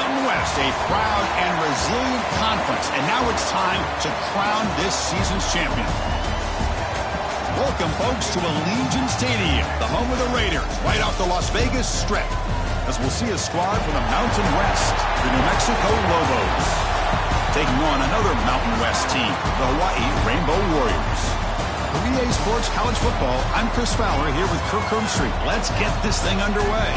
Mountain West, a proud and resilient conference. And now it's time to crown this season's champion. Welcome, folks, to Allegiant Stadium, the home of the Raiders, right off the Las Vegas Strip, as we'll see a squad from the Mountain West, the New Mexico Lobos, taking on another Mountain West team, the Hawaii Rainbow Warriors. For EA Sports College Football, I'm Chris Fowler here with Kirk Herbstreit. Let's get this thing underway.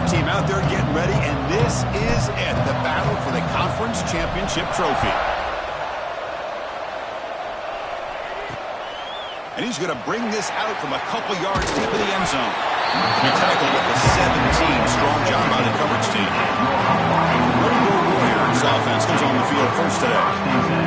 Team out there getting ready, and this is it, the battle for the conference championship trophy. And he's going to bring this out from a couple yards deep in the end zone. He tackled with a 17-strong job by the coverage team. Rainbow Warriors offense comes on the field first today.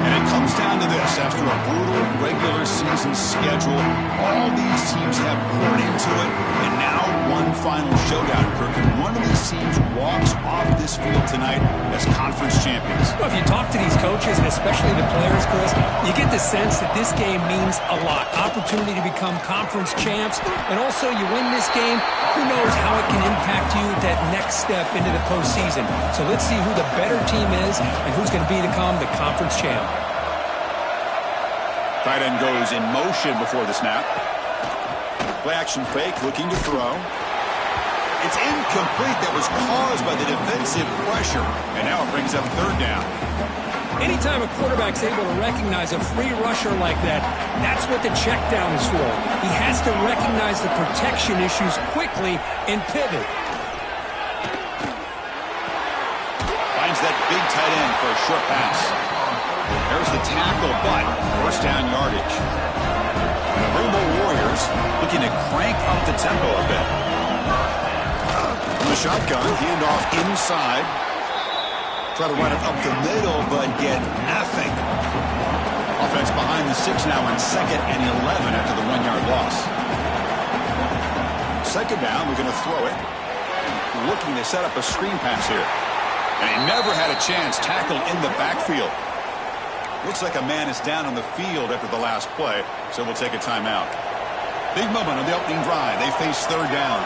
And it comes down to this. After a brutal regular season schedule, all these teams have poured into it, and now one final showdown, Kirk, and one of these teams walks off this field tonight as conference champions. Well, if you talk to these coaches, and especially the players, Chris, you get the sense that this game means a lot. Opportunity to become conference champs, and also you win this game, who knows how it can impact you at that next step into the postseason. So let's see who the better team is and who's going to become the conference champ. Tight end goes in motion before the snap. Play action fake, looking to throw. It's incomplete. That was caused by the defensive pressure. And now it brings up third down. Anytime a quarterback's able to recognize a free rusher like that, that's what the check down is for. He has to recognize the protection issues quickly and pivot. Finds that big tight end for a short pass. There's the tackle, but first down yardage. And the Rainbow Warriors looking to crank up the tempo a bit. From the shotgun, handoff inside. Try to run it up the middle, but get nothing. Offense behind the 6 now on 2nd and 11 after the 1-yard loss. Second down, we're going to throw it. Looking to set up a screen pass here. And he never had a chance, tackled in the backfield. Looks like a man is down on the field after the last play, so we'll take a timeout. Big moment on the opening drive. They face third down.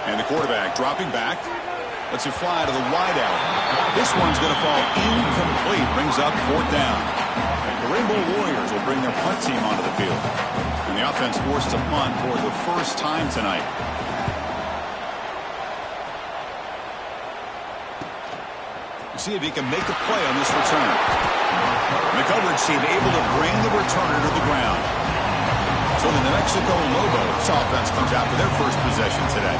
And the quarterback dropping back. Lets it fly to the wideout. This one's going to fall incomplete. Brings up fourth down. The Rainbow Warriors will bring their punt team onto the field. And the offense forced to punt for the first time tonight. See if he can make a play on this return. The coverage team able to bring the returner to the ground. So the New Mexico Lobos offense comes out for their first possession today.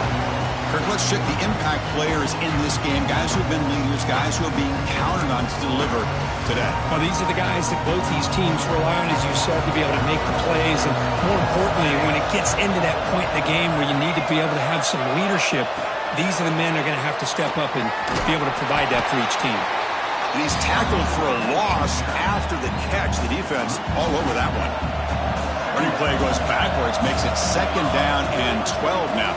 Kirk, let's check the impact players in this game. Guys who have been leaders, guys who are being counted on to deliver today. Well, these are the guys that both these teams rely on, as you said, to be able to make the plays. And more importantly, when it gets into that point in the game where you need to be able to have some leadership, these are the men that are going to have to step up and be able to provide that for each team. And he's tackled for a loss after the catch. The defense all over that one. Running play goes backwards, makes it 2nd down and 12 now.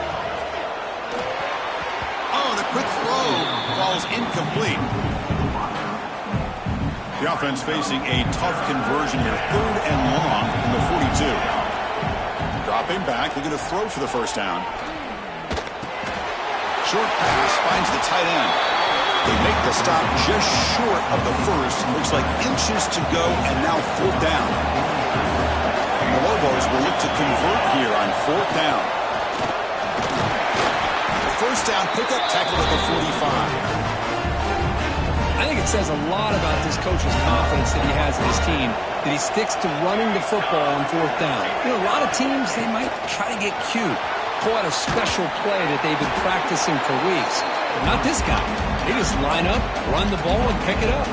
Oh, the quick throw falls incomplete. The offense facing a tough conversion here. 3rd and long from the 42. Dropping back, looking to throw for the first down. Short pass finds the tight end. They make the stop just short of the first. Looks like inches to go, and now 4th down. And the Lobos will look to convert here on 4th down. The first down pickup, tackled at the 45. I think it says a lot about this coach's confidence that he has in his team, that he sticks to running the football on 4th down. You know, a lot of teams, they might try to get cute, pull out a special play that they've been practicing for weeks. But not this guy. They just line up, run the ball, and pick it up.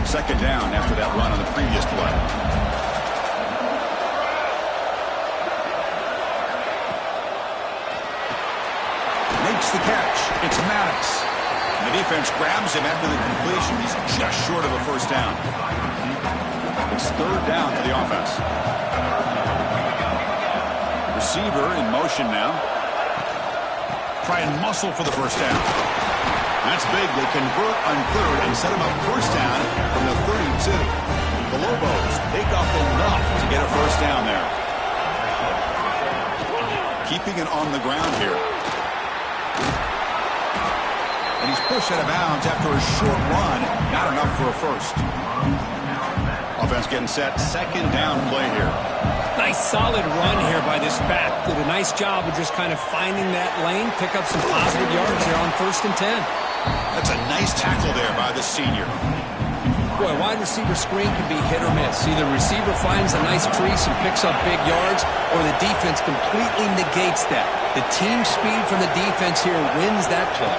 2nd down after that run on the previous play. Makes the catch. It's Maddox. And the defense grabs him after the completion. He's just short of a first down. It's third down for the offense. Receiver in motion now. Try and muscle for the first down. That's big. They convert on third and set him up first down from the 32. The Lobos take off enough to get a first down there. Keeping it on the ground here. And he's pushed out of bounds after a short run. Not enough for a first. Offense getting set. Second down play here. Nice solid run here by this back. Did a nice job of just kind of finding that lane. Pick up some positive yards there on 1st and 10. That's a nice tackle there by the senior. Boy, wide receiver screen can be hit or miss. Either receiver finds a nice crease and picks up big yards, or the defense completely negates that. The team speed from the defense here wins that play.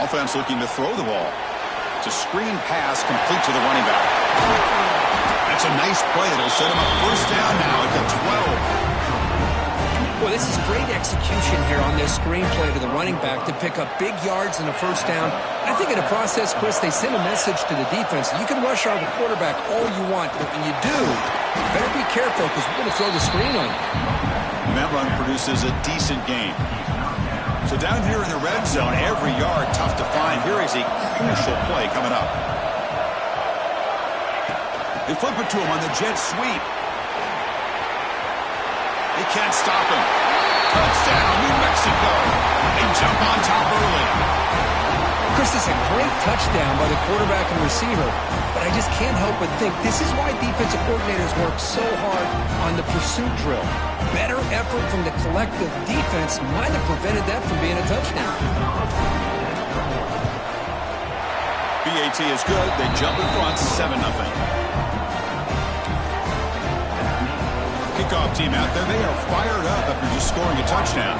Offense looking to throw the ball. It's a screen pass complete to the running back. That's a nice play. It'll set him up first down now at the 12. Well, this is great execution here on this screen play to the running back to pick up big yards and a first down. I think in the process, Chris, they send a message to the defense. You can rush our quarterback all you want, but when you do, you better be careful because we're going to throw the screen on you. And that run produces a decent gain. So down here in the red zone, every yard tough to find. Here is a crucial play coming up. They flip it to him on the jet sweep. They can't stop him. Touchdown, New Mexico. They jump on top early. Chris, this is a great touchdown by the quarterback and receiver, but I just can't help but think this is why defensive coordinators work so hard on the pursuit drill. Better effort from the collective defense might have prevented that from being a touchdown. BAT is good. They jump in front, 7-0. Kickoff team out there. They are fired up after just scoring a touchdown.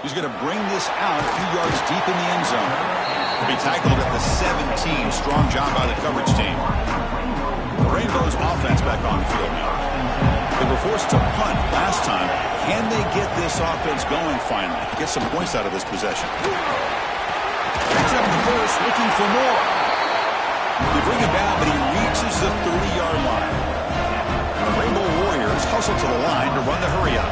He's going to bring this out a few yards deep in the end zone. He'll be tackled at the 17. Strong job by the coverage team. The Rainbows offense back on the field now. They were forced to punt last time. Can they get this offense going finally? Get some points out of this possession. Picks up the first, looking for more. They bring him down, but he reaches the 30-yard line. The Rainbow Warriors hustle to the line to run the hurry-up.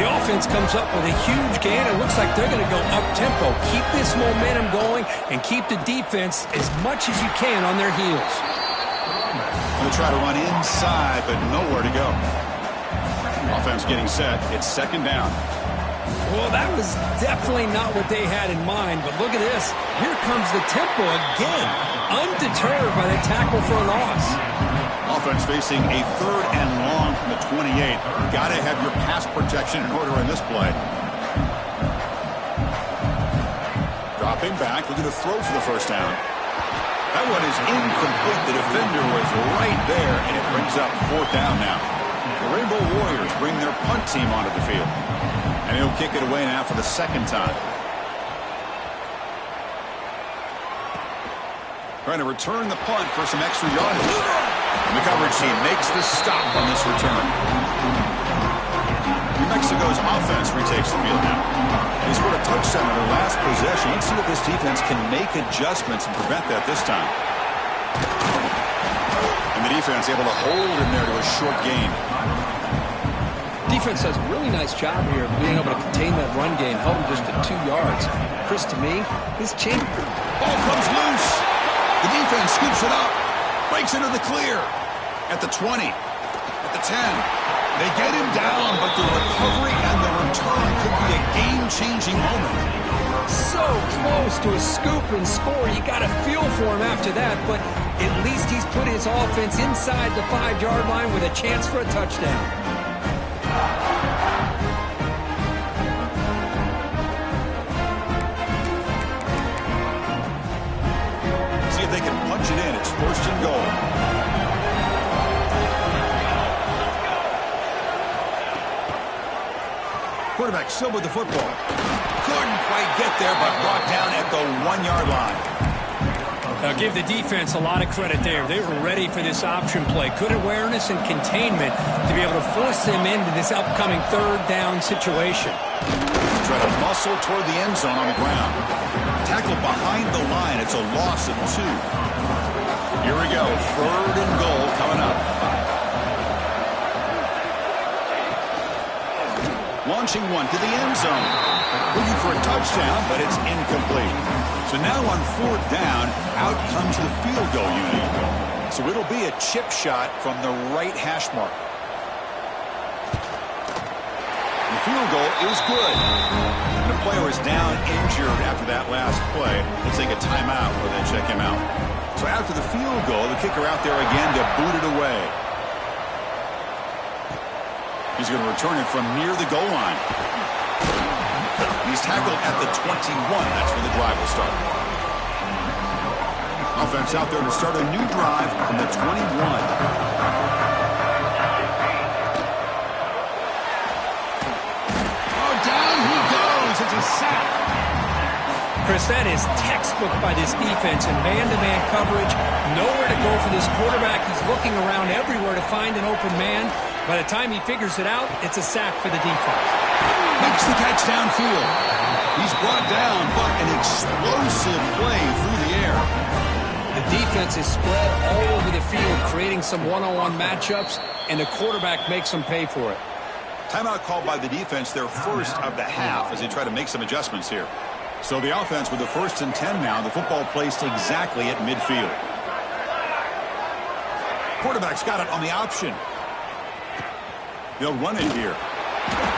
The offense comes up with a huge gain. It looks like they're going to go up-tempo. Keep this momentum going and keep the defense as much as you can on their heels. They'll try to run inside, but nowhere to go. Offense getting set. It's second down. Well, that was definitely not what they had in mind, but look at this. Here comes the tempo again, undeterred by the tackle for a loss. Offense facing a third and long from the 28. Got to have your pass protection in order in this play. Dropping back, looking to throw for the first down. That one is incomplete. The defender was right there, and it brings up fourth down now. The Rainbow Warriors bring their punt team onto the field. And he'll kick it away now for the second time. Trying to return the punt for some extra yardage. And the coverage team makes the stop on this return. New Mexico's offense retakes the field now. They scored a touchdown on their last possession. Let's see if this defense can make adjustments and prevent that this time. And the defense able to hold him there to a short gain. Defense does a really nice job here of being able to contain that run game, held him just to 2 yards. Chris, to me, this change. Ball comes loose. The defense scoops it up. Breaks into the clear. At the 20. At the 10. They get him down, but the recovery and the return could be a game-changing moment. So close to a scoop and score. You got to feel for him after that, but at least he's put his offense inside the 5-yard line with a chance for a touchdown. See if they can punch it in. It's first and goal. Quarterback still with the football. Couldn't quite get there, but brought down at the 1-yard line. Give the defense a lot of credit there. They were ready for this option play. Good awareness and containment to be able to force them into this upcoming third down situation. Try to muscle toward the end zone on the ground. Tackle behind the line. It's a loss of 2. Here we go. 3rd and goal coming up. Launching one to the end zone. Looking for a touchdown, but it's incomplete. So now on 4th down, out comes the field goal unit. So it'll be a chip shot from the right hash mark. The field goal is good. The player is down injured after that last play. They'll take a timeout or they check him out. So after the field goal, the kicker out there again to boot it away. He's going to return it from near the goal line. He's tackled at the 21. That's where the drive will start. Offense out there to start a new drive from the 21. Oh, down he goes. It's a sack. Chris, that is textbook by this defense in man-to-man coverage. Nowhere to go for this quarterback. He's looking around everywhere to find an open man. By the time he figures it out, it's a sack for the defense. Makes the catch downfield. He's brought down, but an explosive play through the air. The defense is spread all over the field, creating some one-on-one matchups, and the quarterback makes them pay for it. Timeout called by the defense, their first of the half, as they try to make some adjustments here. So the offense with the 1st and 10 now, the football placed exactly at midfield. Quarterback's got it on the option. They'll run it here.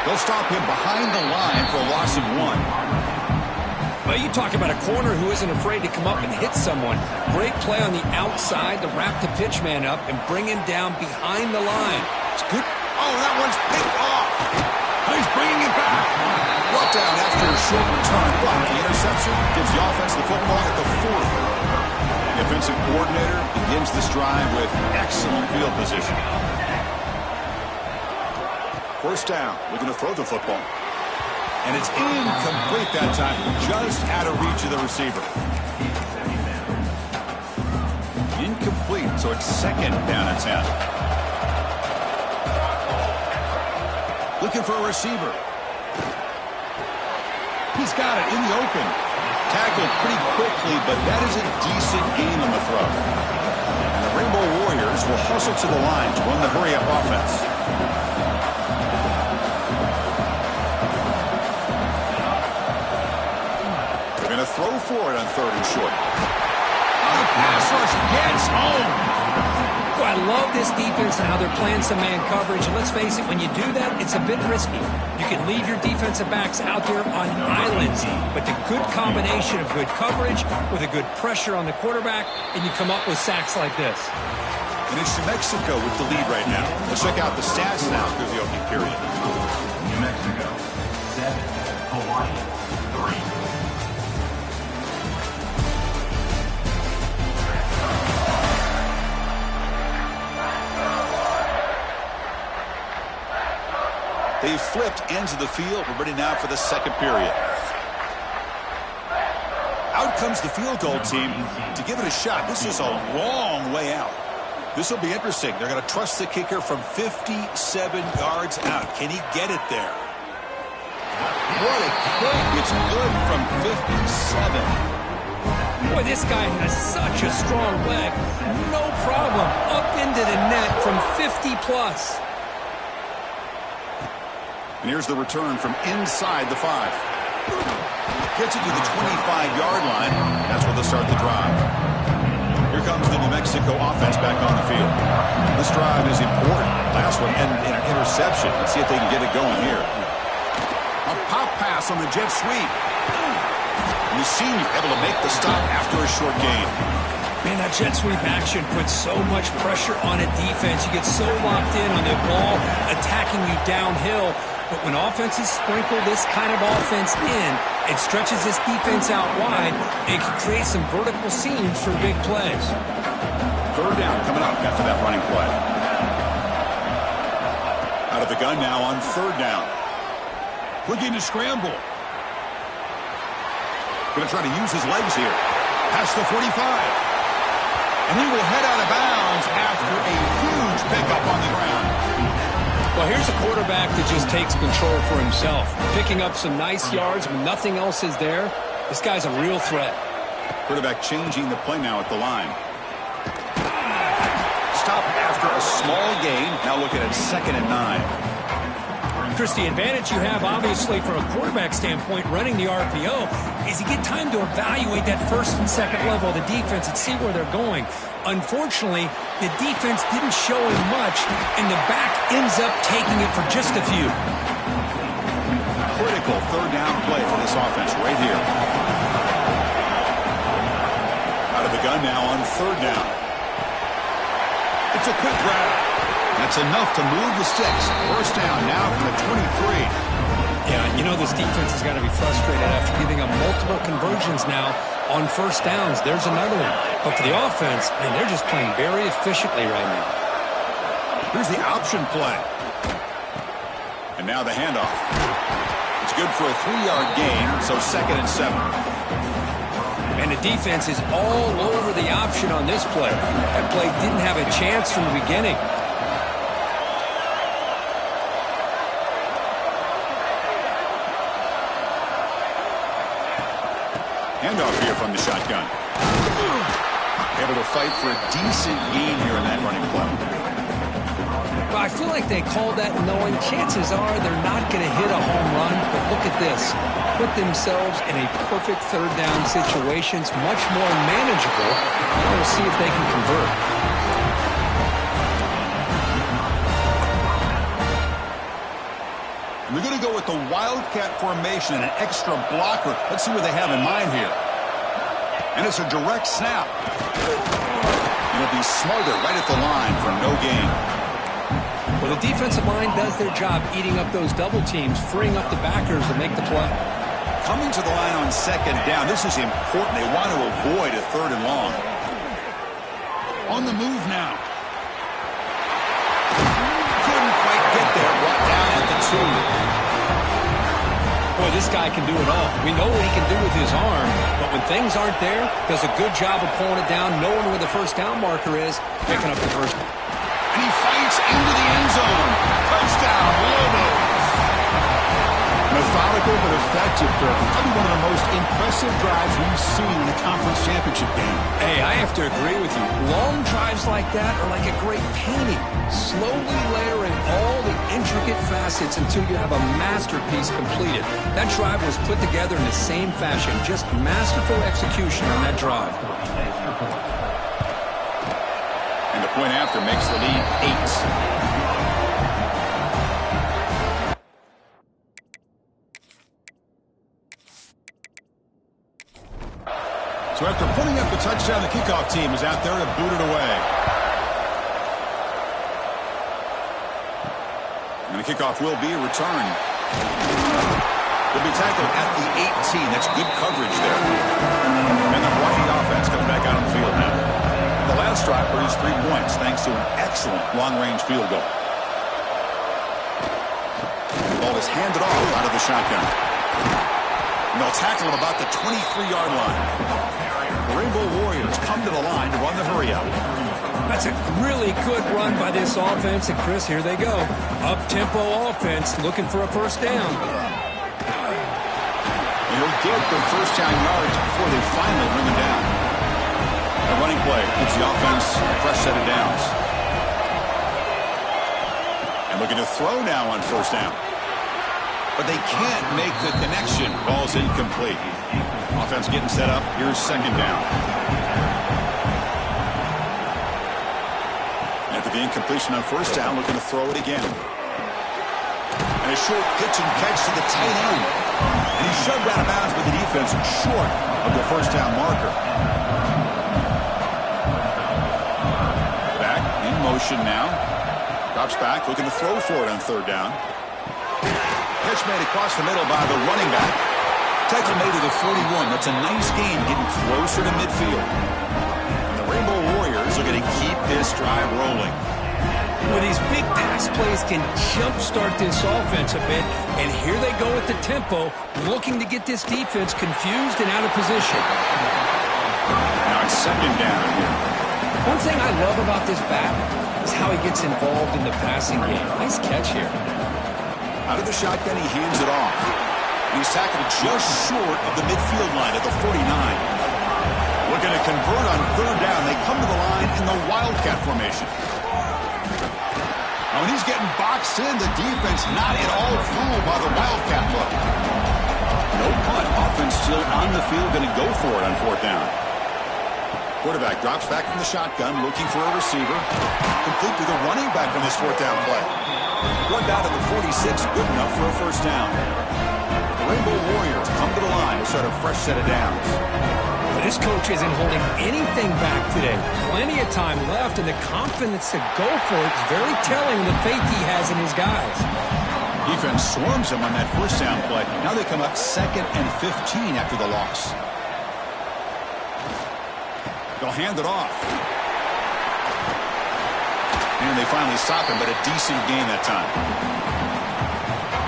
They'll stop him behind the line for a loss of 1. Well, you talk about a corner who isn't afraid to come up and hit someone. Great play on the outside to wrap the pitch man up and bring him down behind the line. It's good. Oh, that one's picked off. He's bringing it back. Brought down after a short return, but the interception gives the offense the football at the 40. The offensive coordinator begins this drive with excellent field position. 1st down, looking to throw the football. And it's incomplete that time, just out of reach of the receiver. Incomplete, so it's 2nd down and 10. Looking for a receiver. He's got it in the open. Tackled pretty quickly, but that is a decent gain on the throw. And the Rainbow Warriors will hustle to the line to run the hurry-up offense. They're going to throw for it on 3rd and short. Oh, the pass rush gets home. Well, I love this defense and how they're playing some man coverage. And let's face it, when you do that, it's a bit risky. You can leave your defensive backs out there on islands, but the good combination of good coverage with a good pressure on the quarterback, and you come up with sacks like this. And it's New Mexico with the lead right now. Let's check out the stats now through the opening period. New Mexico, 7. Hawaii, 3. They flipped ends of the field. We're ready now for the 2nd period. Out comes the field goal team to give it a shot. This is a long way out. This will be interesting. They're going to trust the kicker from 57 yards out. Can he get it there? What a kick. It's good from 57. Boy, this guy has such a strong leg. No problem. Up into the net from 50+. And here's the return from inside the 5. Gets it to the 25-yard line. That's where they'll start the drive. Here comes the New Mexico offense back on the field. This drive is important. Last one ended in an interception. Let's see if they can get it going here. A pop pass on the jet sweep. And the senior able to make the stop after a short gain. Man, that jet sweep action puts so much pressure on a defense. You get so locked in on the ball attacking you downhill. But when offenses sprinkle this kind of offense in, it stretches this defense out wide and can create some vertical seams for big plays. 3rd down coming up after that running play. Out of the gun now on 3rd down. Looking to scramble. Going to try to use his legs here. Past the 45. And he will head out of bounds after a huge pickup on the ground. Well, here's a quarterback that just takes control for himself. Picking up some nice yards when nothing else is there. This guy's a real threat. Quarterback changing the play now at the line. Stop after a small gain. Now looking at 2nd and 9. Chris, the advantage you have, obviously, from a quarterback standpoint, running the RPO, is you get time to evaluate that first and second level of the defense and see where they're going. Unfortunately, the defense didn't show him much, and the back ends up taking it for just a few. Critical 3rd down play for this offense right here. Out of the gun now on 3rd down. It's a quick grab. That's enough to move the sticks. 1st down now from the 23. Yeah, you know this defense has got to be frustrated after giving up multiple conversions now on 1st downs. There's another one. But for the offense, man, they're just playing very efficiently right now. Here's the option play. And now the handoff. It's good for a 3-yard gain, so 2nd and 7. And the defense is all over the option on this play. That play didn't have a chance from the beginning. Handoff here from the shotgun. Able to fight for a decent gain here in that running play. Well, I feel like they called that knowing chances are they're not going to hit a home run. But look at this. Put themselves in a perfect 3rd down situation. It's much more manageable. We'll see if they can convert. We're going to go with the Wildcat formation and an extra blocker. Let's see what they have in mind here. And it's a direct snap. It'll be smarter right at the line for no gain. Well, the defensive line does their job eating up those double teams, freeing up the backers to make the play. Coming to the line on 2nd down. This is important. They want to avoid a 3rd and long. On the move now. Couldn't quite get there. Brought down at the 2. Boy, this guy can do it all. We know what he can do with his arm, but when things aren't there, does a good job of pulling it down, knowing where the 1st down marker is, picking up the first. And he fights into the end zone. Touchdown, Lobos. Methodical but effective, Kirk. Probably one of the most impressive drives we've seen in a conference championship game. Hey, I have to agree with you. Long drives like that are like a great painting. Slowly layering all the intricate facets until you have a masterpiece completed. That drive was put together in the same fashion. Just masterful execution on that drive. And the point after makes the lead 8. So after putting up the touchdown, the kickoff team is out there to boot it away. And the kickoff will be returned. Will be tackled at the 18. That's good coverage there. And the Hawaii offense comes back out on the field now. The last drive produced 3 points thanks to an excellent long-range field goal. The ball is handed off out of the shotgun. And they'll tackle him about the 23-yard line. The Rainbow Warriors come to the line to run the hurry-up. That's a really good run by this offense. And, Chris, here they go. Up-tempo offense looking for a 1st down. And he'll get the 1st down yards before they finally bring him down. A running play gives the offense a fresh set of downs. And looking to throw now on 1st down. But they can't make the connection. Ball's incomplete. Offense getting set up. Here's 2nd down. After the incompletion on 1st down, looking to throw it again. And a short pitch and catch to the tight end. And he's shoved out of bounds with the defense short of the 1st down marker. Back in motion now. Drops back, looking to throw for it on 3rd down. Pitch made across the middle by the running back. Tackle made to the 41. That's a nice gain, getting closer to midfield. And the Rainbow Warriors are going to keep this drive rolling. Well, these big pass plays can jumpstart this offense a bit. And here they go with the tempo, looking to get this defense confused and out of position. Now it's 2nd down here. One thing I love about this back is how he gets involved in the passing game. Nice catch here. Out of the shotgun, he hands it off. He's tackled just short of the midfield line at the 49. Looking to convert on third down. They come to the line in the Wildcat formation. Now, when he's getting boxed in, the defense not at all fooled by the Wildcat look. No punt. Offense still on the field, going to go for it on fourth down. Quarterback drops back from the shotgun, looking for a receiver. Complete to the running back on this fourth down play. Run down to the 46, good enough for a first down. The Rainbow Warriors come to the line to start a fresh set of downs. This coach isn't holding anything back today. Plenty of time left, and the confidence to go for it is very telling of the faith he has in his guys. Defense swarms him on that first down play. Now they come up 2nd and 15 after the loss. They'll hand it off. And they finally stop him, but a decent gain that time.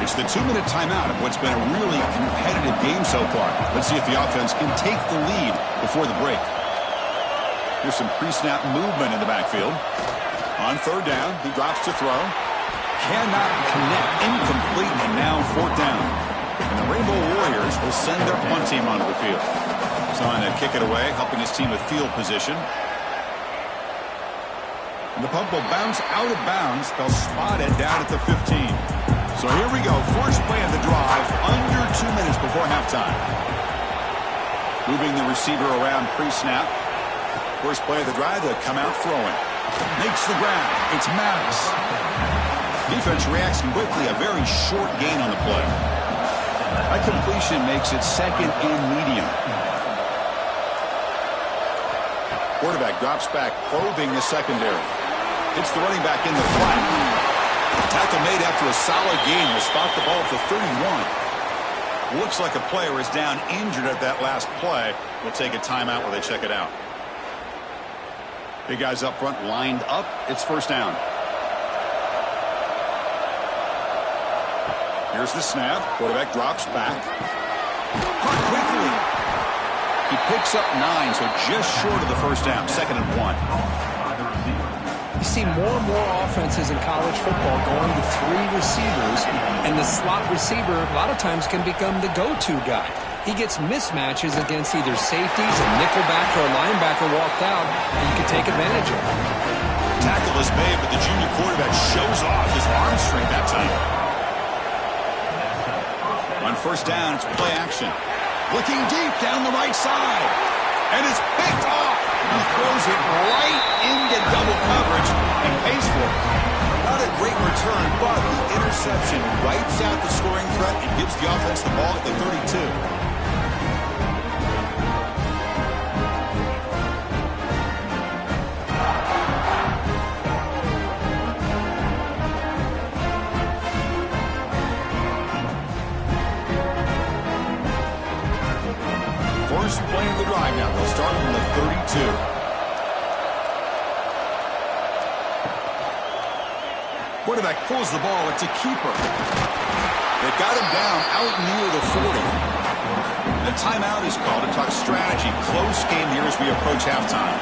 It's the 2-minute timeout of what's been a really competitive game so far. Let's see if the offense can take the lead before the break. Here's some pre-snap movement in the backfield. On third down, he drops to throw. Cannot connect. Incomplete, and now fourth down. And the Rainbow Warriors will send their punt team onto the field. Trying to kick it away, helping his team with field position. And the punt will bounce out of bounds. They'll spot it down at the 15. So here we go. First play of the drive, under 2 minutes before halftime. Moving the receiver around pre-snap. First play of the drive, they'll come out throwing. Makes the grab. It's Maddox. Defense reacts quickly. A very short gain on the play. That completion makes it 2nd and medium. Quarterback drops back, probing the secondary. Hits the running back in the flat. Tackle made after a solid gain. Will spot the ball at the 31. Looks like a player is down injured at that last play. We'll take a timeout while they check it out. Big guys up front lined up. It's first down. Here's the snap. Quarterback drops back. Caught quickly. He picks up 9, so just short of the first down. 2nd and 1. You see more and more offenses in college football going to 3 receivers, and the slot receiver a lot of times can become the go-to guy. He gets mismatches against either safeties, a nickelback, or a linebacker walked out, and you can take advantage of it. Tackle is made, but the junior quarterback shows off his arm strength that time. On first down, it's play action. Looking deep down the right side. And it's picked off. He throws it right into double coverage and pays for it. Not a great return, but the interception wipes out the scoring threat and gives the offense the ball at the 32. First play of the drive now. They'll start from the 32. Quarterback pulls the ball. It's a keeper. They got him down out near the 40. The timeout is called to talk strategy. Close game here as we approach halftime.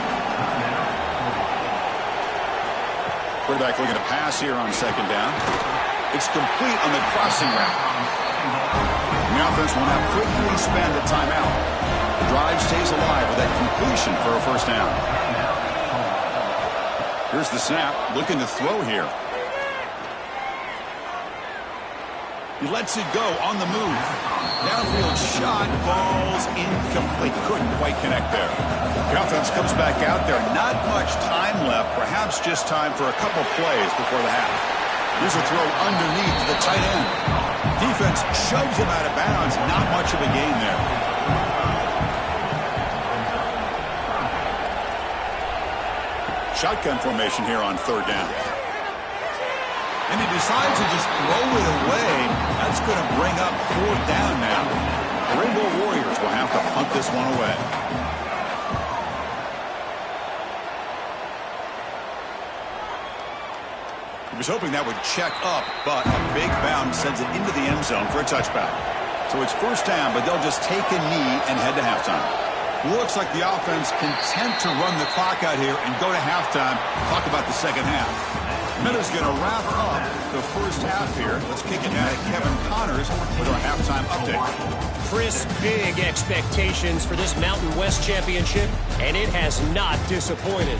Quarterback looking to pass here on second down. It's complete on the crossing route. The offense will now quickly spend the timeout. The drive stays alive with that completion for a first down. Here's the snap, looking to throw here. He lets it go on the move. Downfield shot, falls incomplete. Couldn't quite connect there. The offense comes back out there. Not much time left, perhaps just time for a couple plays before the half. Here's a throw underneath to the tight end. Defense shoves him out of bounds. Not much of a gain there. Shotgun formation here on third down. And he decides to just throw it away. That's going to bring up fourth down now. The Rainbow Warriors will have to punt this one away. He was hoping that would check up, but a big bounce sends it into the end zone for a touchback. So it's first down, but they'll just take a knee and head to halftime. Looks like the offense content to run the clock out here and go to halftime. Talk about the second half. Miller's going to wrap up the first half here. Let's kick it back to Kevin Connors with our halftime update. Chris, big expectations for this Mountain West Championship, and it has not disappointed.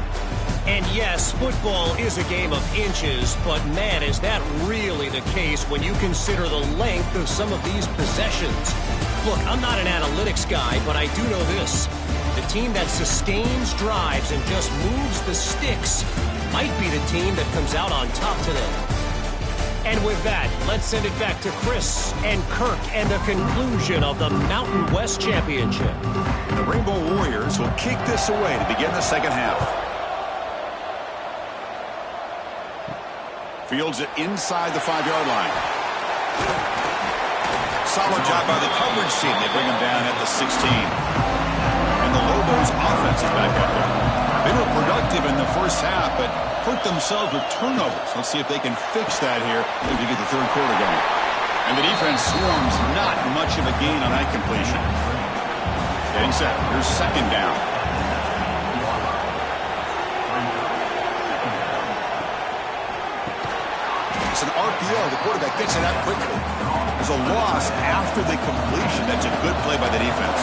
And yes, football is a game of inches, but man, is that really the case when you consider the length of some of these possessions. Look, I'm not an analytics guy, but I do know this. The team that sustains drives and just moves the sticks might be the team that comes out on top today. And with that, let's send it back to Chris and Kirk and the conclusion of the Mountain West Championship. The Rainbow Warriors will kick this away to begin the second half. Fields it inside the 5-yard line. Solid job by the coverage team. They bring him down at the 16. And the Lobos offense is back up there. They were productive in the first half, but hurt themselves with turnovers. Let's see if they can fix that here as we get the third quarter going. And the defense swarms not much of a gain on that completion. Getting set. Here's second down. It's an RPO. The quarterback gets it out quickly. There's a loss after the completion. That's a good play by the defense.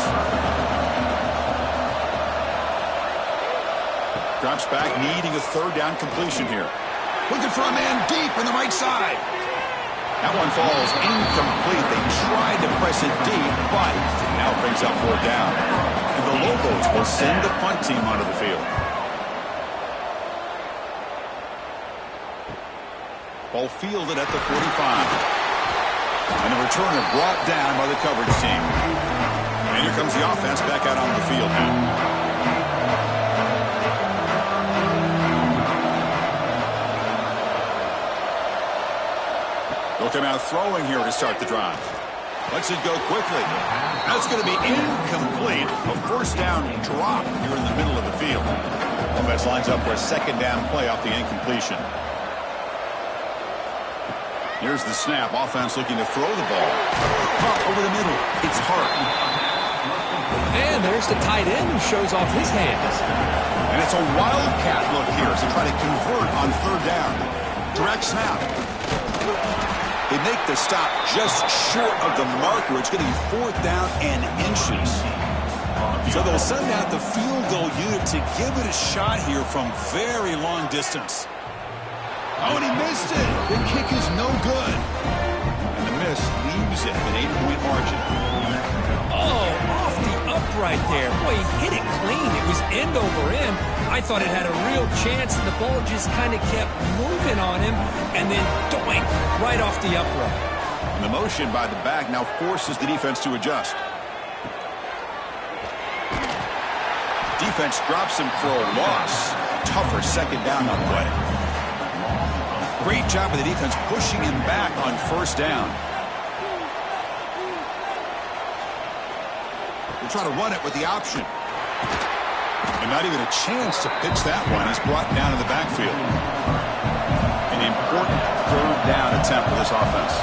Drops back, needing a third down completion here. Looking for a man deep on the right side. That one falls incomplete. They tried to press it deep, but now brings up fourth down. And the Lobos will send the punt team onto the field. Ball fielded at the 45. And the returner brought down by the coverage team. And here comes the offense back out on the field now. They'll come out throwing here to start the drive. Lets it go quickly. That's going to be incomplete. A first down drop here in the middle of the field. Offense lines up for a second down play off the incompletion. Here's the snap. Offense looking to throw the ball. Pop over the middle. It's Hart. And there's the tight end who shows off his hands. And it's a wildcat look here as they try to convert on third down. Direct snap. They make the stop just short of the marker. It's going to be fourth down and inches. So they'll send out the field goal unit to give it a shot here from very long distance. Oh, and he missed it. The kick is no good. And the miss leaves it an 8-point margin. Oh, off the upright there. Boy, he hit it clean. It was end over end. I thought it had a real chance, and the ball just kind of kept moving on him, and then doink, right off the upright. And the motion by the back now forces the defense to adjust. Defense drops him for a loss. Tougher second down on play. Great job by the defense pushing him back on first down. We'll try to run it with the option. And not even a chance to pitch that one. He's brought down in the backfield. An important third down attempt for this offense.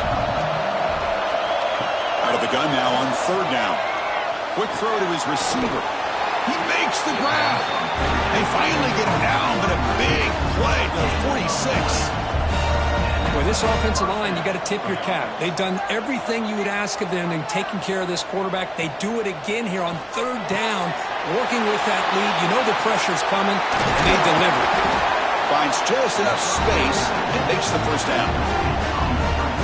Out of the gun now on third down. Quick throw to his receiver. He makes the grab. They finally get him down, but a big play to the 46. Boy, this offensive line, you got to tip your cap. They've done everything you would ask of them in taking care of this quarterback. They do it again here on third down, working with that lead. You know the pressure's coming, and they deliver. Finds just enough space and makes the first down.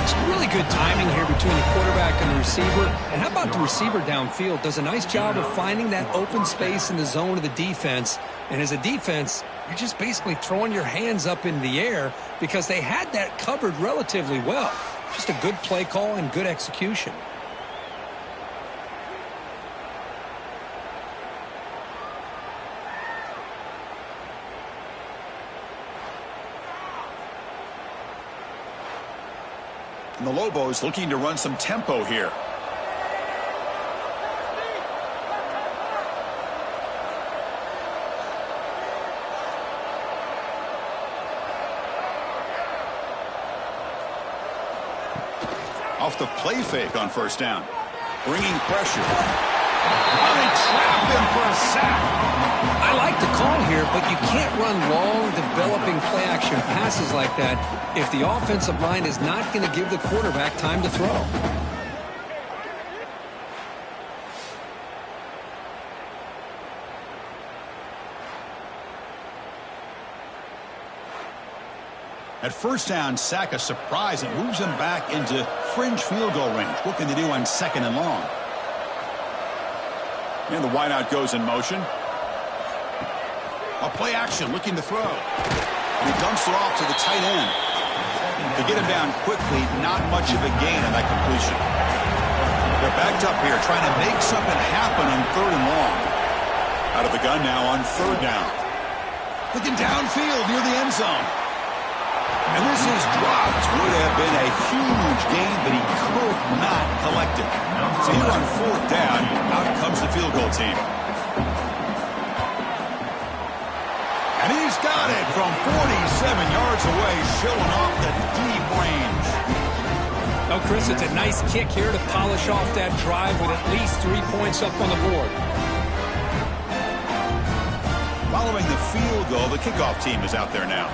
It's really good timing here between the quarterback and the receiver. And how about the receiver downfield? Does a nice job of finding that open space in the zone of the defense. And as a defense, you're just basically throwing your hands up in the air because they had that covered relatively well. Just a good play call and good execution. And the Lobos looking to run some tempo here. Off the play fake on first down. Bringing pressure. Oh, they trap him for a sack. I like the call here, but you can't run long, developing play-action passes like that if the offensive line is not going to give the quarterback time to throw. At first down, sack a surprise and moves him back into fringe field goal range. What can they do on 2nd and long? And the wideout goes in motion. A play action looking to throw. And he dumps it off to the tight end. To get him down quickly, not much of a gain on that completion. They're backed up here trying to make something happen on 3rd and long. Out of the gun now on 3rd down. Looking downfield near the end zone. And this is dropped. Would have been a huge gain, but he could not collect it. So here on 4th down, out comes the field goal team. And he's got it from 47 yards away, showing off the deep range. Oh, Chris, it's a nice kick here to polish off that drive with at least 3 points up on the board. Following the field goal, the kickoff team is out there now.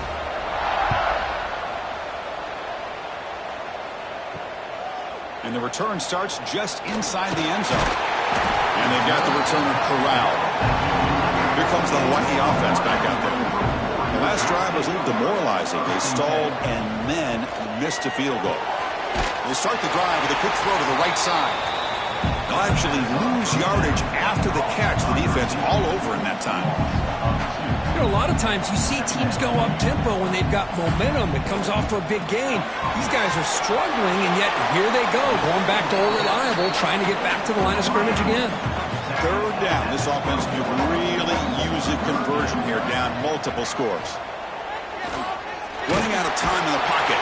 And the return starts just inside the end zone. And they've got the returner corralled. Here comes the Hawaii offense back out there. The last drive was a little demoralizing. They stalled and then missed a field goal. They start the drive with a quick throw to the right side. They'll actually lose yardage after the catch. The defense all over in that time. You know, a lot of times you see teams go up-tempo when they've got momentum that comes off for a big gain. These guys are struggling, and yet here they go, going back to old reliable, trying to get back to the line of scrimmage again. 3rd down. This offense could really use a conversion here, down multiple scores. Running out of time in the pocket.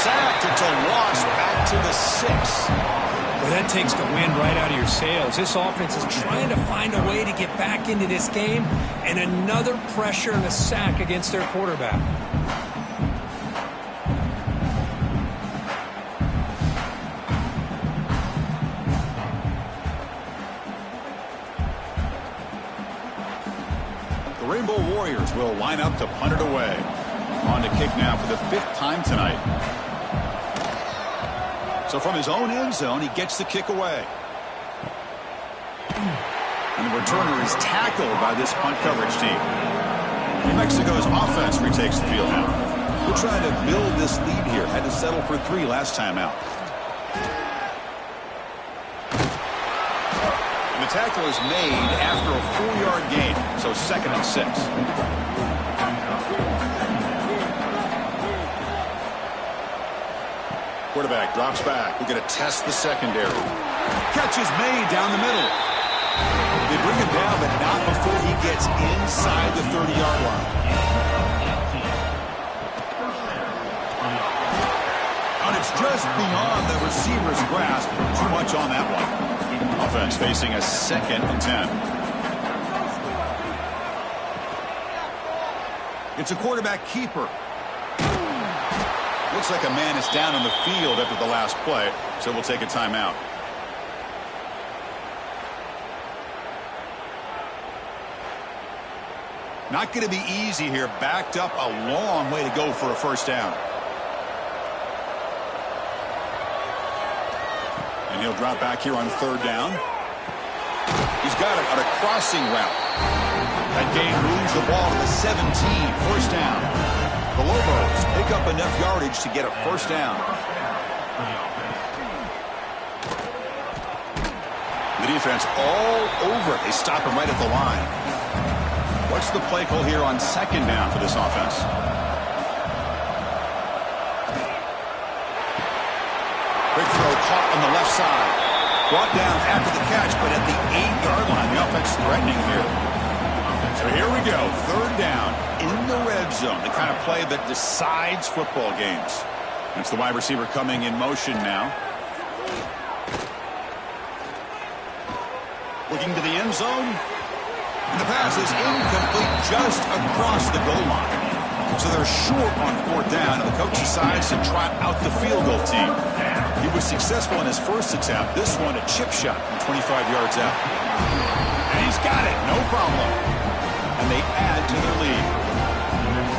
Sacked. It's a loss back to the 6. Well, that takes the wind right out of your sails. This offense is trying to find a way to get back into this game, and another pressure and a sack against their quarterback. The Rainbow Warriors will line up to punt it away. On to kick now for the 5th time tonight. So from his own end zone, he gets the kick away. And the returner is tackled by this punt coverage team. New Mexico's offense retakes the field now. We're trying to build this lead here. Had to settle for 3 last time out. And the tackle is made after a 4-yard gain. So 2nd and 6. Quarterback drops back. We're going to test the secondary. Catch is made down the middle. They bring him down, but not before he gets inside the 30-yard line. And it's just beyond the receiver's grasp. Too much on that one. Offense facing a 2nd and 10. It's a quarterback keeper. Looks like a man is down on the field after the last play, so we'll take a timeout. Not going to be easy here. Backed up a long way to go for a 1st down. And he'll drop back here on 3rd down. He's got it on a crossing route. That gain moves the ball to the 17. 1st down. The Lobos pick up enough yardage to get a 1st down. The defense all over. They stop him right at the line. What's the play call here on 2nd down for this offense? Quick throw caught on the left side. Brought down after the catch, but at the 8-yard line, the offense threatening here. So here we go, 3rd down in the red zone, the kind of play that decides football games. It's the wide receiver coming in motion now. Looking to the end zone. And the pass is incomplete just across the goal line. So they're short on 4th down, and the coach decides to trot out the field goal team. He was successful in his first attempt. This one, a chip shot from 25 yards out. And he's got it, no problem. And they add to their lead.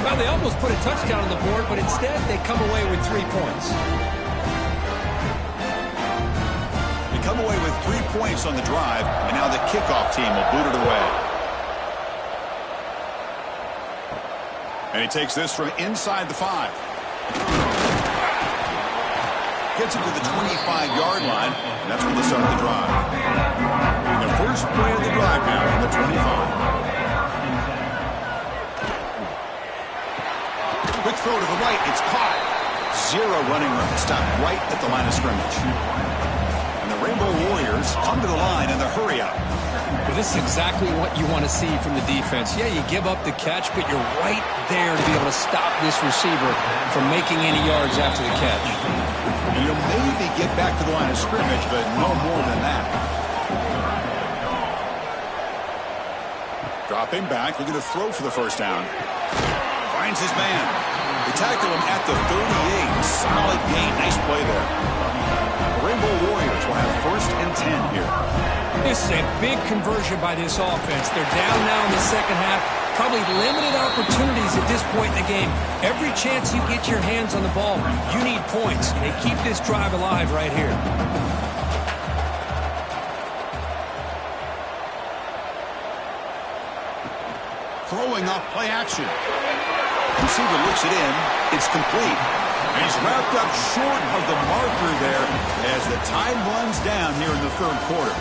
Well, they almost put a touchdown on the board, but instead they come away with 3 points. They come away with 3 points on the drive, and now the kickoff team will boot it away. And he takes this from inside the 5. Gets it to the 25-yard line, and that's where they start the drive. The first play of the drive now from the 25. Quick throw to the right, it's caught. 0 running room, stopped right at the line of scrimmage. And the Rainbow Warriors come to the line in the hurry up. Well, this is exactly what you want to see from the defense. Yeah, you give up the catch, but you're right there to be able to stop this receiver from making any yards after the catch. And you'll maybe get back to the line of scrimmage, but no more than that. Dropping back, looking to throw for the first down. Finds his man. They tackle him at the 38. Solid gain. Nice play there. The Rainbow Warriors will have 1st and 10 here. This is a big conversion by this offense. They're down now in the second half. Probably limited opportunities at this point in the game. Every chance you get your hands on the ball, you need points. They keep this drive alive right here. Throwing up play action. Receiver looks it in. It's complete. And he's wrapped up short of the marker there as the time runs down here in the 3rd quarter.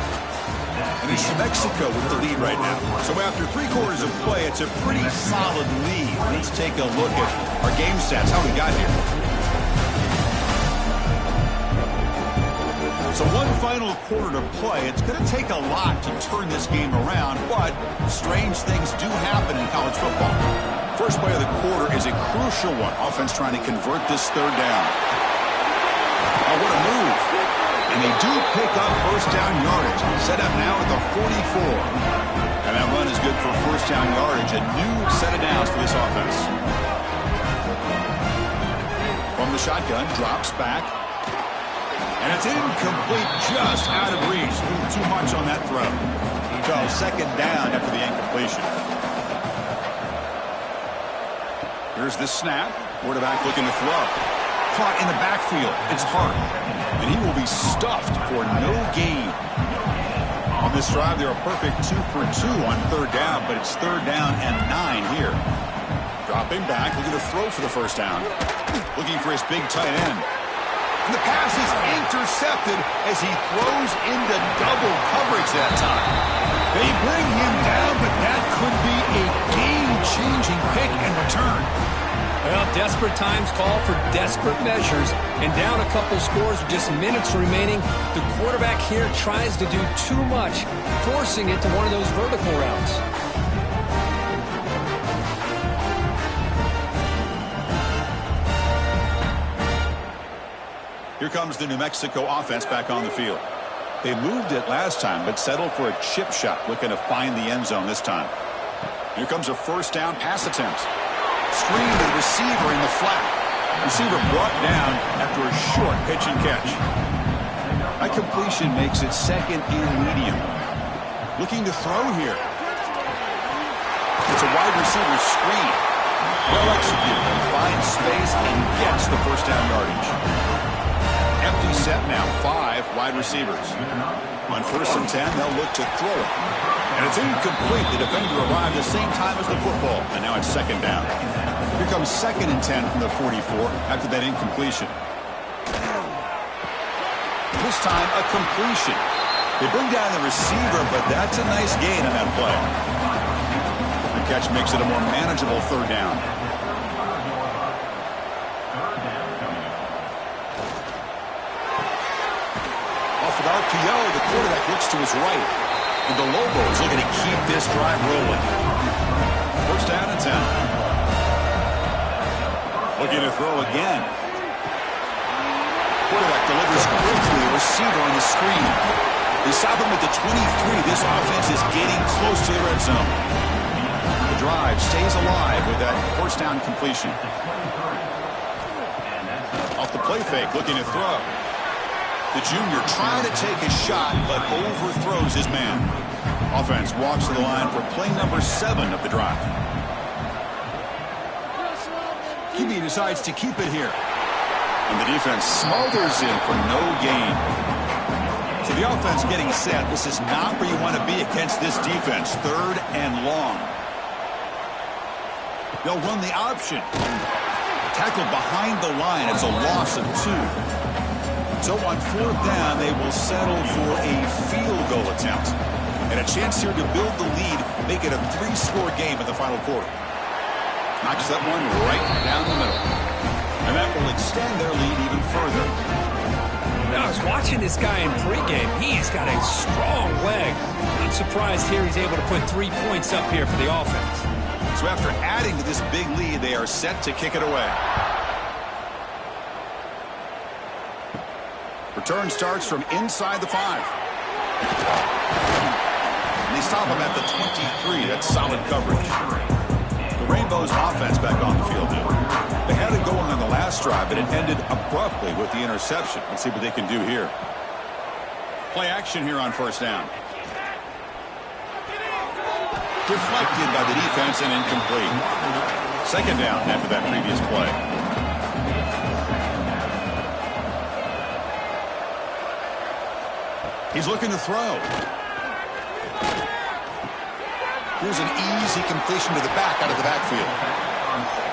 And it's New Mexico with the lead right now. So after 3 quarters of play, it's a pretty solid lead. Let's take a look at our game stats, how we got here. So 1 final quarter to play. It's going to take a lot to turn this game around, but strange things do happen in college football. First play of the quarter is a crucial one. Offense trying to convert this 3rd down. Oh, what a move. And they do pick up 1st down yardage. Set up now at the 44. And that run is good for 1st down yardage. A new set of downs for this offense. From the shotgun, drops back. And it's incomplete, just out of reach. Too much on that throw. So 2nd down after the incompletion. Here's the snap. Quarterback looking to throw. Caught in the backfield. It's Hart. And he will be stuffed for no gain. On this drive, they're a perfect 2 for 2 on 3rd down, but it's 3rd down and 9 here. Dropping back, looking to throw for the 1st down. Looking for his big tight end. And the pass is intercepted as he throws into double coverage that time. They bring him down, but that could be a game-changing pick and return. Well, desperate times call for desperate measures. And down a couple scores with just minutes remaining, the quarterback here tries to do too much, forcing it to one of those vertical routes. Here comes the New Mexico offense back on the field. They moved it last time, but settled for a chip shot, looking to find the end zone this time. Here comes a 1st down pass attempt. Screen to the receiver in the flat. Receiver brought down after a short pitch and catch. That completion makes it 2nd and medium. Looking to throw here. It's a wide receiver screen. Well executed. Finds space and gets the 1st down yardage. Empty set now, 5 wide receivers. On 1st and 10, they'll look to throw it. And it's incomplete. The defender arrived the same time as the football, and now it's 2nd down. Here comes 2nd and 10 from the 44 after that incompletion. This time, a completion. They bring down the receiver, but that's a nice gain on that play. The catch makes it a more manageable 3rd down. RPO, the quarterback looks to his right. And the Lobos looking to keep this drive rolling. 1st down and 10. Looking to throw again. Quarterback delivers quickly. The receiver on the screen. They stop him at the 23. This offense is getting close to the red zone. The drive stays alive with that 1st down completion. Off the play fake, looking to throw. The junior trying to take a shot, but overthrows his man. Offense walks to the line for play number 7 of the drive. QB decides to keep it here. And the defense smothers in for no gain. So the offense getting set. This is not where you want to be against this defense. 3rd and long. They'll run the option. Tackled behind the line. It's a loss of 2. So on 4th down, they will settle for a field goal attempt. And a chance here to build the lead, make it a 3-score game in the final quarter. Knocks that one right down the middle. And that will extend their lead even further. Now, I was watching this guy in pregame. He's got a strong leg. I'm surprised here he's able to put 3 points up here for the offense. So after adding to this big lead, they are set to kick it away. Return starts from inside the 5. And they stop him at the 23. That's solid coverage. The Rainbows offense back on the field here. They had it going on the last drive, but it ended abruptly with the interception. Let's see what they can do here. Play action here on 1st down. Deflected by the defense and incomplete. 2nd down after that previous play. He's looking to throw. Here's an easy completion to the back out of the backfield.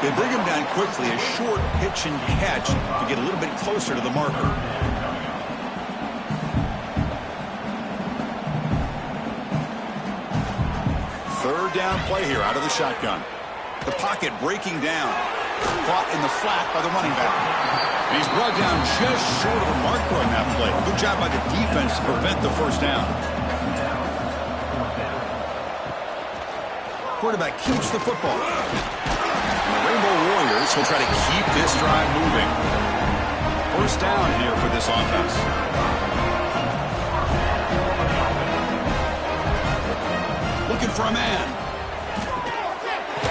They bring him down quickly, a short pitch and catch to get a little bit closer to the marker. Third down play here out of the shotgun. The pocket breaking down. Caught in the flat by the running back. And he's brought down just short of the marker on that play. Good job by the defense to prevent the 1st down. Quarterback keeps the football. And the Rainbow Warriors will try to keep this drive moving. 1st down here for this offense. Looking for a man.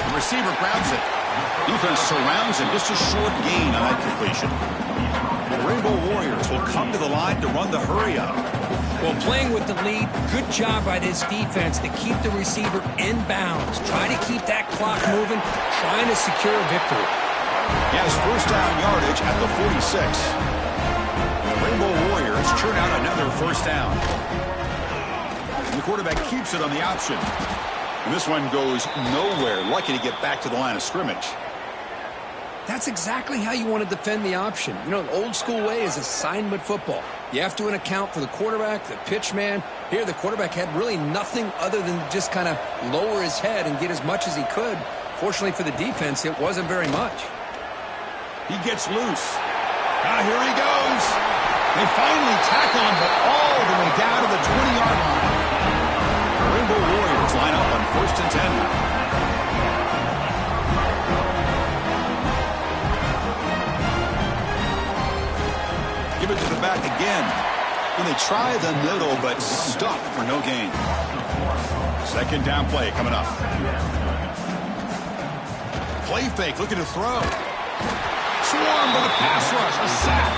The receiver grabs it. Defense surrounds him. Just a short gain on that completion. The Rainbow Warriors will come to the line to run the hurry up. Well, playing with the lead, good job by this defense to keep the receiver in bounds. Try to keep that clock moving, trying to secure a victory. He has 1st down yardage at the 46. The Rainbow Warriors churn out another 1st down. And the quarterback keeps it on the option. And this one goes nowhere. Lucky to get back to the line of scrimmage. That's exactly how you want to defend the option. You know, the old school way is assignment football. You have to account for the quarterback, the pitch man. Here, the quarterback had really nothing other than just kind of lower his head and get as much as he could. Fortunately for the defense, it wasn't very much. He gets loose. Here he goes. They finally tackle him, but all the way down to the 20-yard line. The Rainbow Warriors line up on 1st and 10 now. Give it to the back again. And they try the middle, but stuffed for no gain. 2nd down play coming up. Play fake, looking to throw. Swarmed by the pass rush, a sack.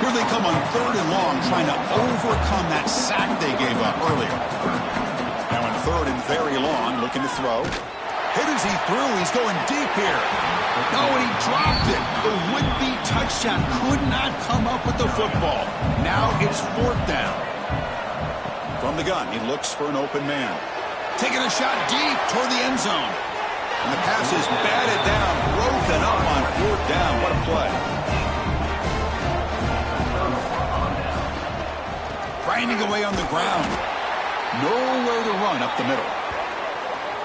Here they come on 3rd and long, trying to overcome that sack they gave up earlier. Now on 3rd and very long, looking to throw. Hit as he threw, he's going deep here. Oh, and he dropped it. The would-be touchdown could not come up with the football. Now it's 4th down. From the gun, he looks for an open man. Taking a shot deep toward the end zone. And the pass is batted down, broken up on 4th down. What a play. Grinding away on the ground. Nowhere to run up the middle.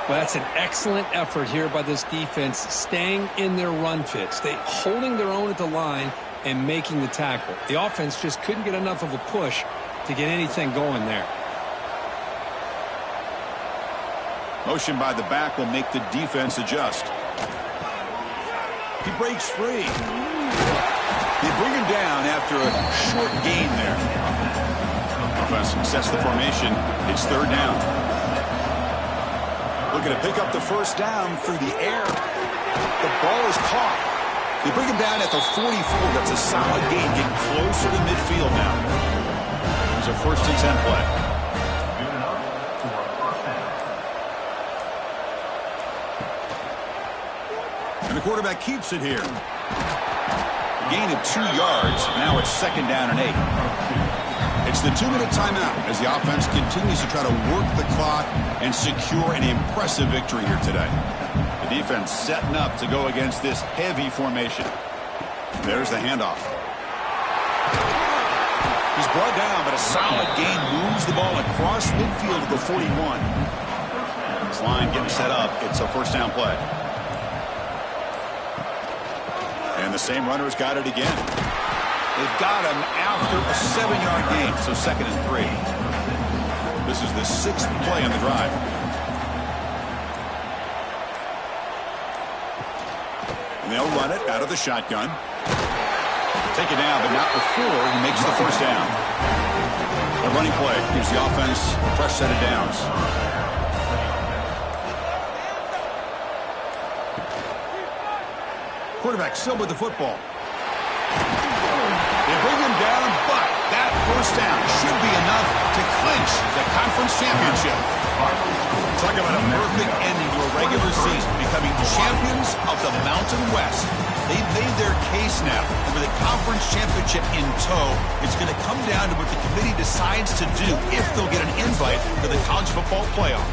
Well, that's an excellent effort here by this defense, staying in their run fit, holding their own at the line and making the tackle. The offense just couldn't get enough of a push to get anything going there. Motion by the back will make the defense adjust. He breaks free. They bring him down after a short gain there. Offense sets the formation. It's 3rd down. Looking to pick up the 1st down through the air. The ball is caught. They bring him down at the 44. That's a solid gain. Getting closer to midfield now. There's a 1st and 10 play. quarterback keeps it here. Gain of 2 yards. Now it's 2nd down and 8. It's the 2-minute timeout as the offense continues to try to work the clock and secure an impressive victory here today. The defense setting up to go against this heavy formation. There's the handoff. He's brought down, but a solid gain moves the ball across midfield to the 41. This line getting set up. It's a 1st down play. And the same runner's got it again. They've got him after a 7-yard gain, so 2nd and 3. This is the 6th play on the drive. And they'll run it out of the shotgun. Take it down, but not before he makes the 1st down. A running play gives the offense a fresh set of downs. Quarterback still with the football. They bring him down, but that 1st down should be enough to clinch the conference championship. Talk about a perfect ending to a regular season, becoming champions of the Mountain West. They've made their case now, and with the conference championship in tow, it's going to come down to what the committee decides to do if they'll get an invite to the college football playoff.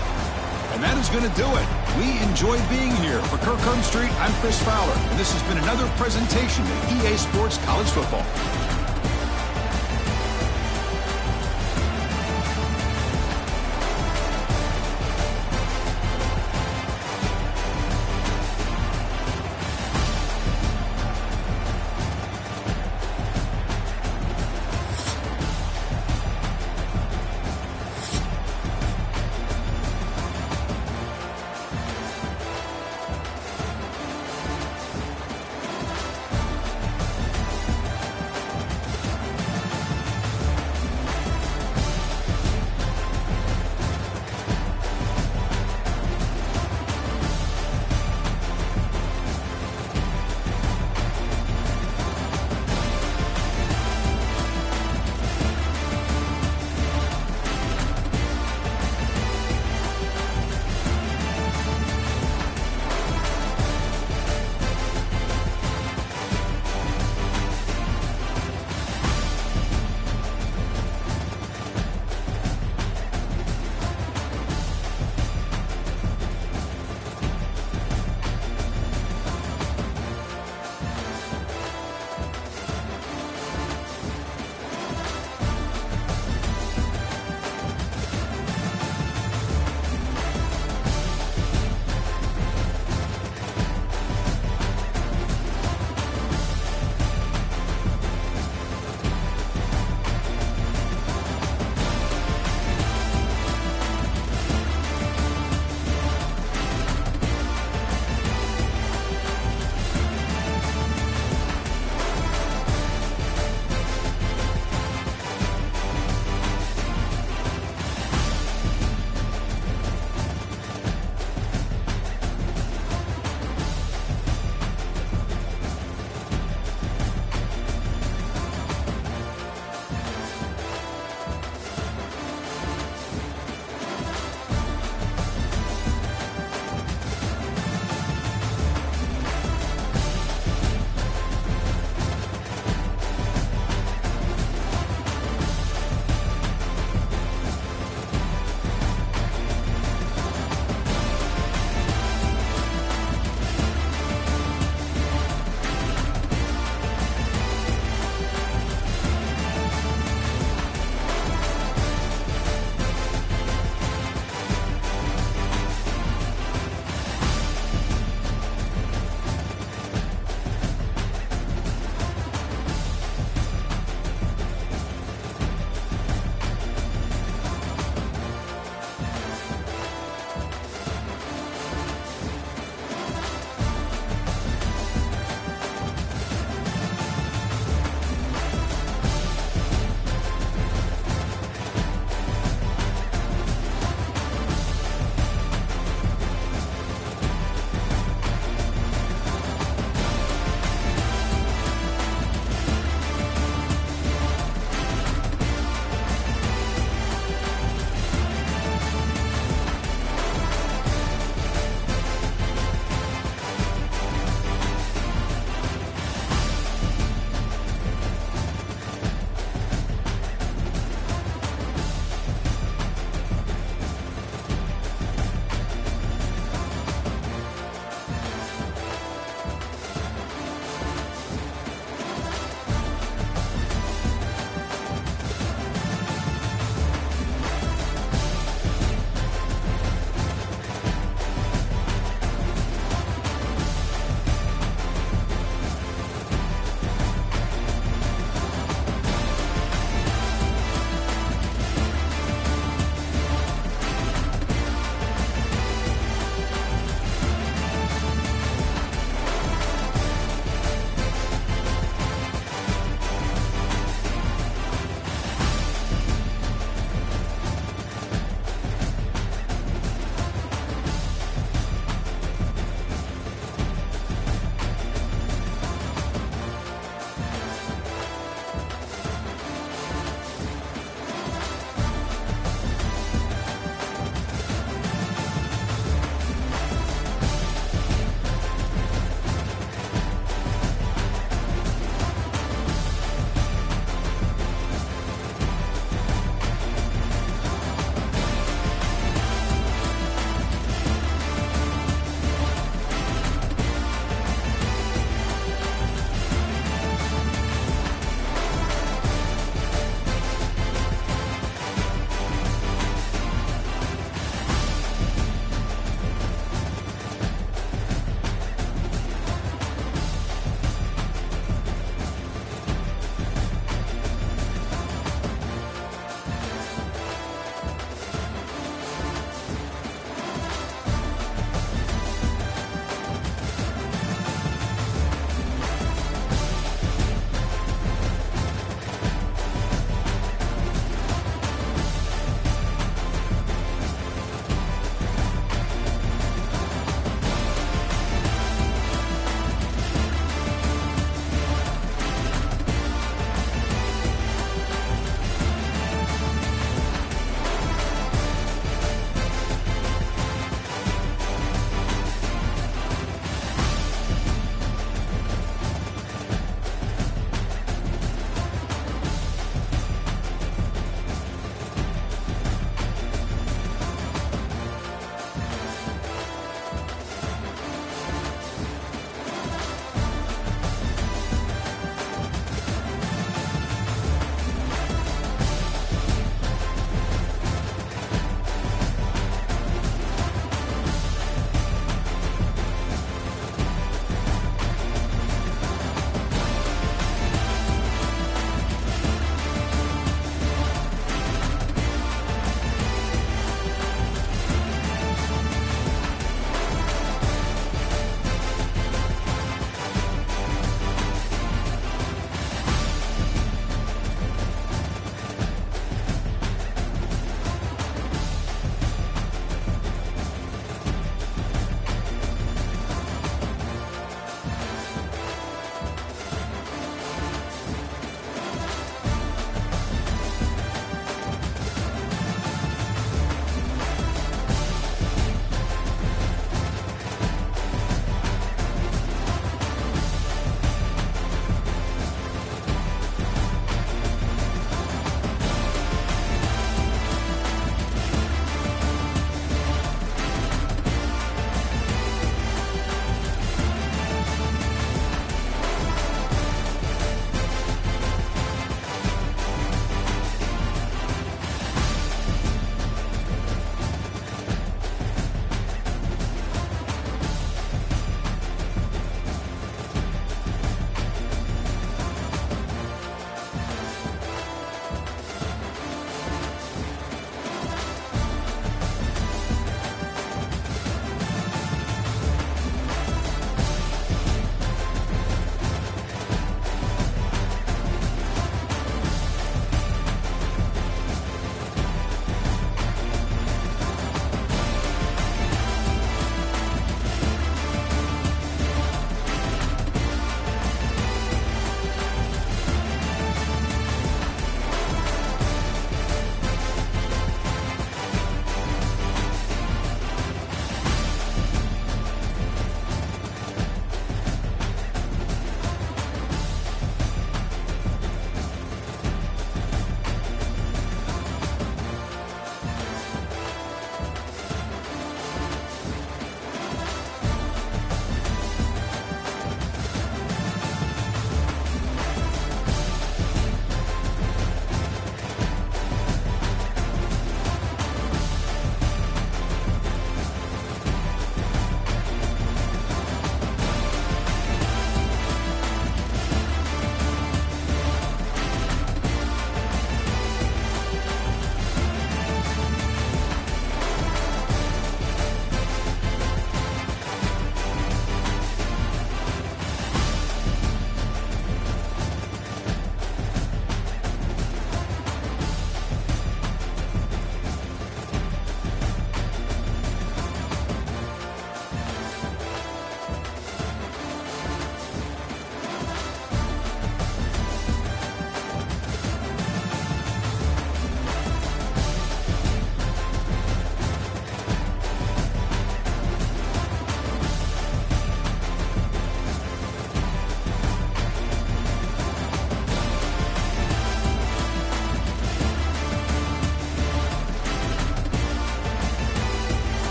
And that is going to do it. We enjoyed being here. For Kirk Street, I'm Chris Fowler, and this has been another presentation of EA Sports College Football.